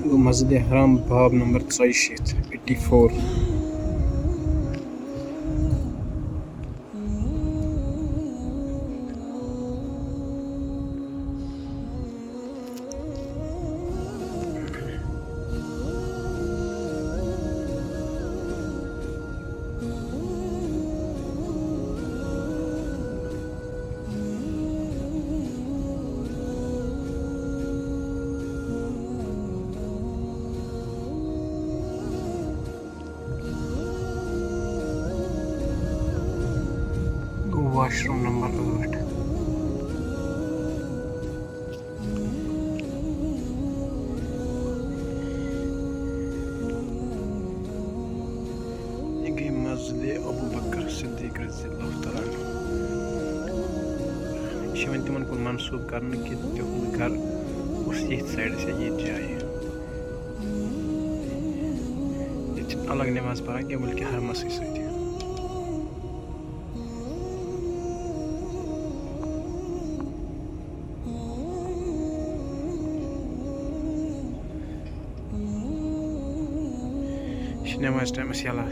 गो मस्जिद हराम बाब नंबर 84 गो वॉशरूम नंबर 8 ये गई मस्जिद अबू बकर सिद्दीक रज़ियल्लाहु तआला अन्हु वन तिमन कुन मंसूब करने कि तिहुंद घर उस ये साइड से ये जाए ये अलग नमाज पढ़ा के बल्कि हर मस्जिद से नमाज टाइम यला